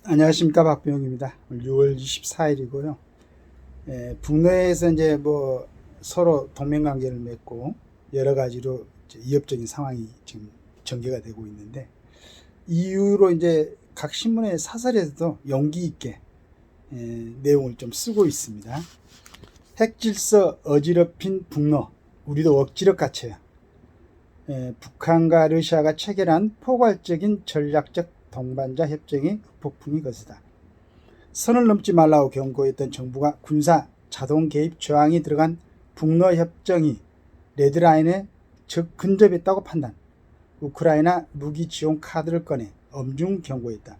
안녕하십니까, 박병영입니다. 6월 24일이고요. 북내에서 이제 뭐 서로 동맹 관계를 맺고 여러 가지로 위협적인 상황이 지금 전개가 되고 있는데, 이후로 이제 각 신문의 사설에서도 용기 있게 내용을 좀 쓰고 있습니다. 핵질서 어지럽힌 북러, 우리도 억지로 갇혀야. 북한과 러시아가 체결한 포괄적인 전략적 동반자 협정이 폭풍이 거세다. 선을 넘지 말라고 경고했던 정부가 군사 자동 개입 조항이 들어간 북러 협정이 레드라인에 근접했다고 판단. 우크라이나 무기 지원 카드를 꺼내 엄중 경고했다.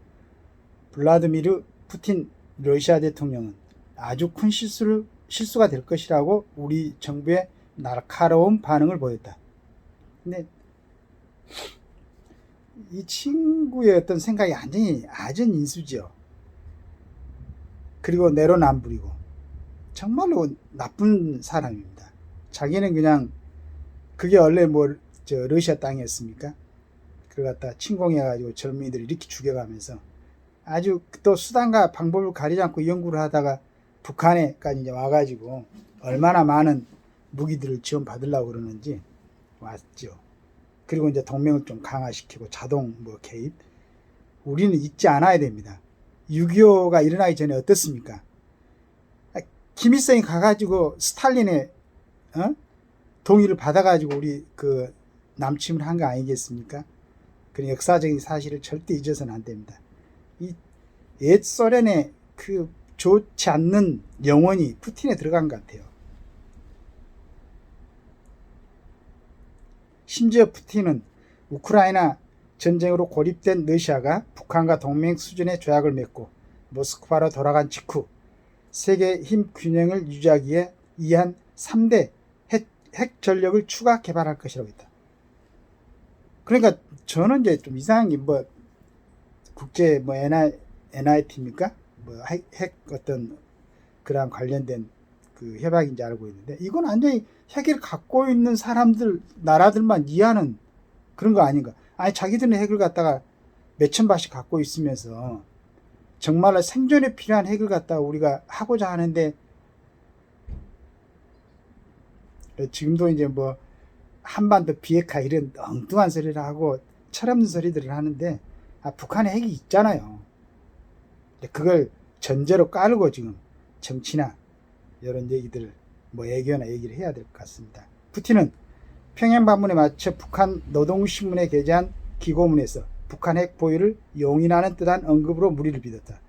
블라드미르 푸틴 러시아 대통령은 아주 큰 실수가 될 것이라고 우리 정부의 날카로운 반응을 보였다. 근데 이 친구의 어떤 생각이 완전히 아전 인수죠. 그리고 내로남불이고 정말로 나쁜 사람입니다. 자기는 그냥 그게 원래 러시아 땅이었습니까? 그걸 갖다 침공해가지고 젊은이들을 이렇게 죽여가면서 아주 또 수단과 방법을 가리지 않고 연구를 하다가 북한에까지 이제 와가지고 얼마나 많은 무기들을 지원받으려고 그러는지 왔죠. 그리고 이제 동맹을 좀 강화시키고 자동 개입. 우리는 잊지 않아야 됩니다. 6.25가 일어나기 전에 어떻습니까? 김일성이 가가지고 스탈린의 동의를 받아가지고 우리 그 남침을 한 거 아니겠습니까? 그런 역사적인 사실을 절대 잊어서는 안 됩니다. 이 옛 소련의 그 좋지 않는 영혼이 푸틴에 들어간 것 같아요. 심지어 푸틴은 우크라이나 전쟁으로 고립된 러시아가 북한과 동맹 수준의 조약을 맺고 모스크바로 돌아간 직후 세계 힘 균형을 유지하기에 이한 3대 핵 전력을 추가 개발할 것이라고 했다. 그러니까 저는 이제 좀 이상한 게 국제 NIT입니까? 핵 어떤 그런 관련된 그 협약인지 알고 있는데, 이건 완전히 핵을 갖고 있는 나라들만 이해하는 그런 거 아닌가? 아니, 자기들은 핵을 갖다가 몇천 발씩 갖고 있으면서 정말로 생존에 필요한 핵을 갖다가 우리가 하고자 하는데, 지금도 이제 한반도 비핵화 이런 엉뚱한 소리를 하고 철없는 소리들을 하는데, 북한에 핵이 있잖아요. 그걸 전제로 깔고 지금 정치나 이런 얘기들을 애교나 얘기를 해야 될 것 같습니다. 푸틴은 평양 방문에 맞춰 북한 노동신문에 게재한 기고문에서 북한 핵 보유를 용인하는 듯한 언급으로 물의를 빚었다.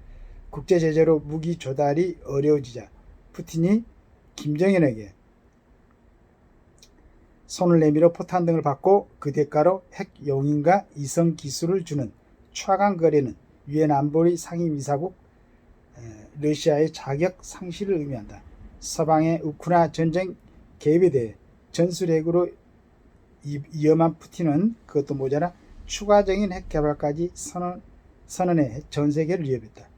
국제 제재로 무기 조달이 어려워지자 푸틴이 김정은에게 손을 내밀어 포탄 등을 받고 그 대가로 핵 용인과 이성 기술을 주는 최강 거래는 유엔 안보리 상임이사국 러시아의 자격 상실을 의미한다. 서방의 우크라이나 전쟁 개입에 대해 전술핵으로 위험한 푸틴은 그것도 모자라 추가적인 핵 개발까지 선언해 전 세계를 위협했다.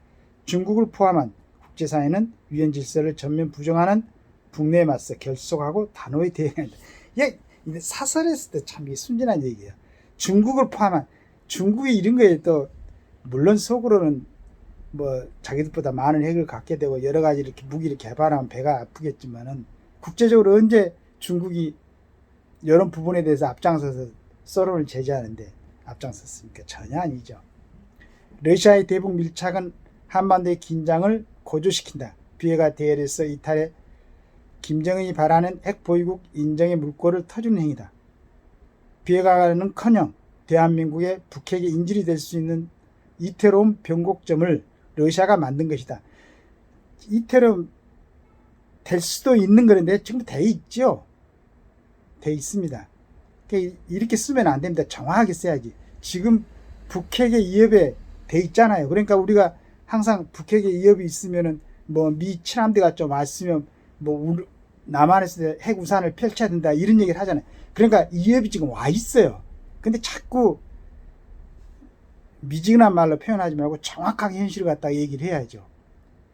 중국을 포함한 국제사회는 유엔 질서를 전면 부정하는 북내에 맞서 결속하고 단호히 대응한다. 사설했을 때 참 순진한 얘기예요. 중국을 포함한, 중국이 이런 거에 또 물론 속으로는 자기들보다 많은 핵을 갖게 되고 여러 가지 이렇게 무기를 개발하면 배가 아프겠지만은, 국제적으로 언제 중국이 이런 부분에 대해서 앞장서서 서로를 제재하는데 앞장섰습니까? 전혀 아니죠. 러시아의 대북 밀착은 한반도의 긴장을 고조시킨다. 비핵화 대열에서 이탈해 김정은이 바라는 핵 보유국 인정의 물꼬를 터주는 행위다. 비핵화는커녕 대한민국의 북핵의 인질이 될 수 있는 이태로운 변곡점을 러시아가 만든 것이다. 이태로 될 수도 있는 건데 지금 돼 있죠. 돼 있습니다. 이렇게 쓰면 안 됩니다. 정확하게 써야지. 지금 북핵의 위협에 돼 있잖아요. 그러니까 우리가 항상 북핵의 위협이 있으면은 미 친함대가 좀 왔으면 남한에서 핵 우산을 펼쳐야 된다 이런 얘기를 하잖아요. 그러니까 위협이 지금 와 있어요. 근데 자꾸 미지근한 말로 표현하지 말고 정확하게 현실을 갖다가 얘기를 해야죠.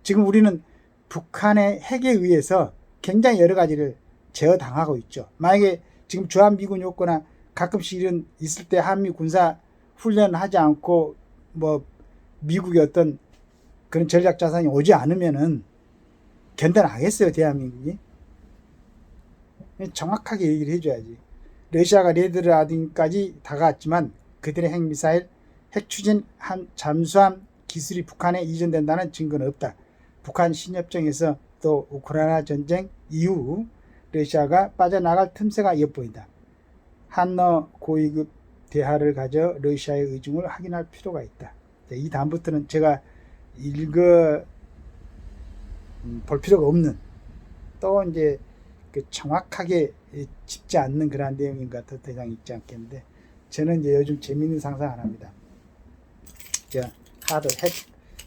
지금 우리는 북한의 핵에 의해서 굉장히 여러 가지를 제어당하고 있죠. 만약에 지금 주한미군이 없거나 가끔씩 이런 있을 때 한미 군사 훈련을 하지 않고 미국의 어떤 그런 전략 자산이 오지 않으면은 견뎌나겠어요, 대한민국이? 정확하게 얘기를 해줘야지. 러시아가 레드라딘까지 다가왔지만 그들의 핵미사일, 핵추진 잠수함 기술이 북한에 이전된다는 증거는 없다. 북한 신협정에서 또 우크라이나 전쟁 이후 러시아가 빠져나갈 틈새가 엿보인다. 한너 고위급 대하를 가져 러시아의 의중을 확인할 필요가 있다. 이 다음부터는 제가 읽어 볼 필요가 없는, 또 이제 그 정확하게 짚지 않는 그러한 내용인 것 같아서 더 이상 읽지 않겠는데, 저는 이제 요즘 재미있는 상상 안 합니다. 하드, 핵,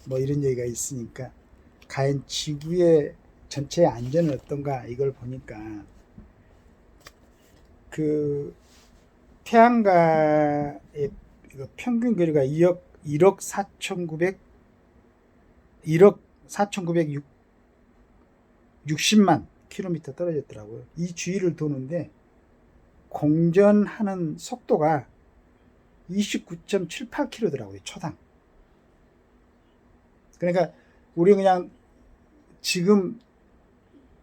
뭐 이런 얘기가 있으니까, 과연 지구의 전체의 안전은 어떤가, 이걸 보니까, 그, 태양과의 평균 거리가 1억 4,960만 킬로미터 떨어졌더라고요. 이 주위를 도는데 공전하는 속도가 29.78km더라고요, 초당. 그러니까 우리 그냥 지금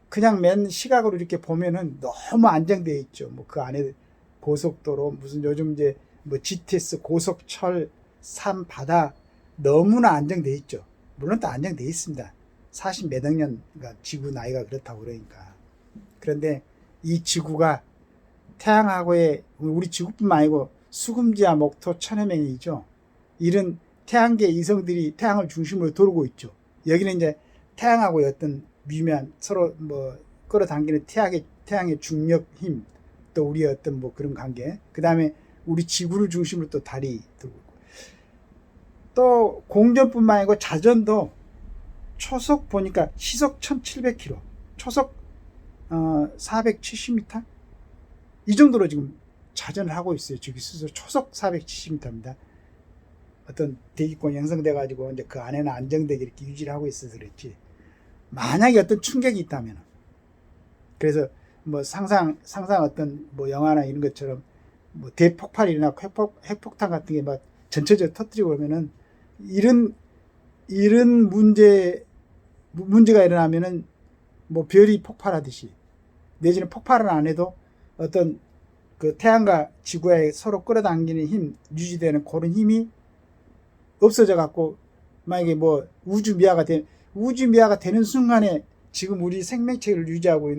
그냥 맨 시각으로 이렇게 보면은 너무 안정되어 있죠. 뭐 그 안에 고속도로, 무슨 요즘 이제 뭐 GTS, 고속철, 산, 바다 너무나 안정되어 있죠. 물론 또 안정되어 있습니다. 40 몇억 년, 그러니까 지구 나이가 그렇다고 그러니까. 그런데 이 지구가 태양하고의, 우리 지구뿐만 아니고 수금지와 목토 천여 명이죠. 이런 태양계 이성들이 태양을 중심으로 돌고 있죠. 여기는 이제 태양하고의 어떤 미묘한 서로 뭐 끌어당기는 태양의 중력 힘, 또 우리의 어떤 뭐 그런 관계, 그 다음에 우리 지구를 중심으로 또 달이 돌고 있고, 또 공전뿐만 아니고 자전도 초속 보니까 시속 1700km, 초속 470m, 이 정도로 지금 자전을 하고 있어요. 저기 스스로 초속 470m입니다. 어떤 대기권이 형성돼 가지고 이제 그 안에는 안정되게 이렇게 유지를 하고 있어서 그렇지, 만약에 어떤 충격이 있다면, 그래서 뭐 상상 어떤 뭐 영화나 이런 것처럼 뭐 대폭발이 일어나고 핵폭탄 같은 게 막 전체적으로 터뜨리고 그러면은, 이런 문제가 일어나면은 뭐 별이 폭발하듯이, 내지는 폭발을 안 해도 어떤 그 태양과 지구에 서로 끌어당기는 힘, 유지되는 그런 힘이 없어져 갖고, 만약에 뭐 우주 미화가 되는 순간에 지금 우리 생명체를 유지하고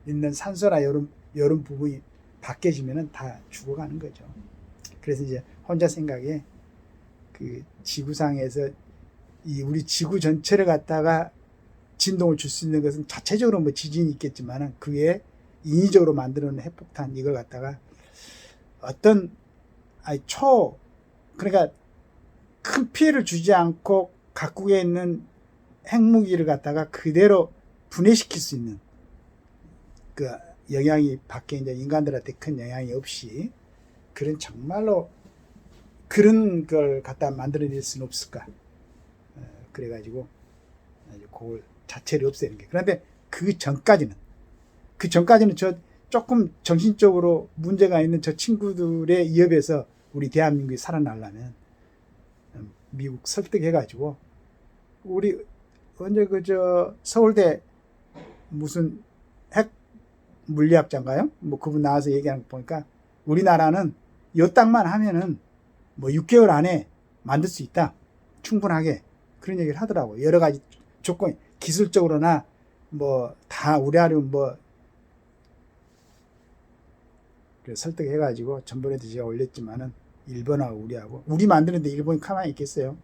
있는 산소나 이런 부분이 바뀌어지면은 다 죽어가는 거죠. 그래서 이제 혼자 생각에 그 지구상에서 이 우리 지구 전체를 갖다가 진동을 줄 수 있는 것은 자체적으로 뭐 지진이 있겠지만은, 그에 인위적으로 만들어낸 핵폭탄, 이걸 갖다가 어떤 그러니까 큰 피해를 주지 않고 각국에 있는 핵무기를 갖다가 그대로 분해시킬 수 있는 그 영향이 밖에 이제 인간들한테 큰 영향이 없이, 그런 정말로 그런 걸 갖다 만들어낼 수는 없을까. 그래가지고 그걸 자체를 없애는 게. 그런데 그 전까지는 저 조금 정신적으로 문제가 있는 저 친구들의 위협에서 우리 대한민국이 살아나려면 미국 설득해가지고, 우리 언제 서울대 무슨 핵 물리학자인가요? 뭐 그분 나와서 얘기하는 거 보니까, 우리나라는 이 땅만 하면은 뭐 6개월 안에 만들 수 있다, 충분하게, 그런 얘기를 하더라고요. 여러 가지 조건, 기술적으로나 뭐 다 우리하려 뭐, 설득해가지고 전번에도 제가 올렸지만은, 일본하고 우리 만드는데 일본이 가만히 있겠어요?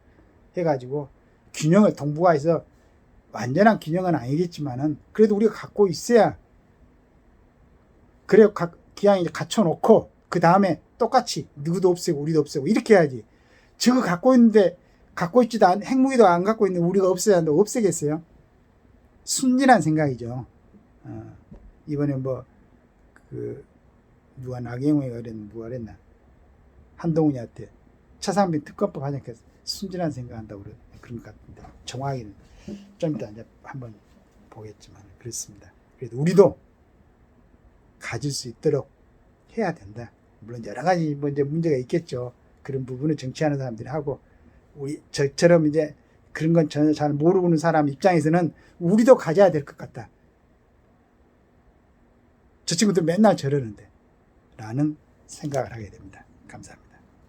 해가지고 균형을, 동북아에서 완전한 균형은 아니겠지만은 그래도 우리가 갖고 있어야, 그래 기왕 이제 갖춰놓고 그 다음에 똑같이 누구도 없애고 우리도 없애고 이렇게 해야지. 저거 갖고 있지도 않은, 핵무기도 안 갖고 있는 우리가 없애야 한다고 없애겠어요? 순진한 생각이죠. 이번에 뭐 누가 나경원이가 뭐가 그랬나, 한동훈이한테 차상빈 특검법 하니까 순진한 생각한다고 그런 것 같은데, 정확히는 좀 이따 이제 한번 보겠지만 그렇습니다. 그래도 우리도 가질 수 있도록 해야 된다. 물론 여러 가지 뭐 이제 문제가 있겠죠. 그런 부분을 정치하는 사람들이 하고, 우리 저처럼 이제 그런 건 전혀 잘 모르는 사람 입장에서는 우리도 가져야 될 것 같다. 저 친구들 맨날 저러는데 라는 생각을 하게 됩니다. 감사합니다.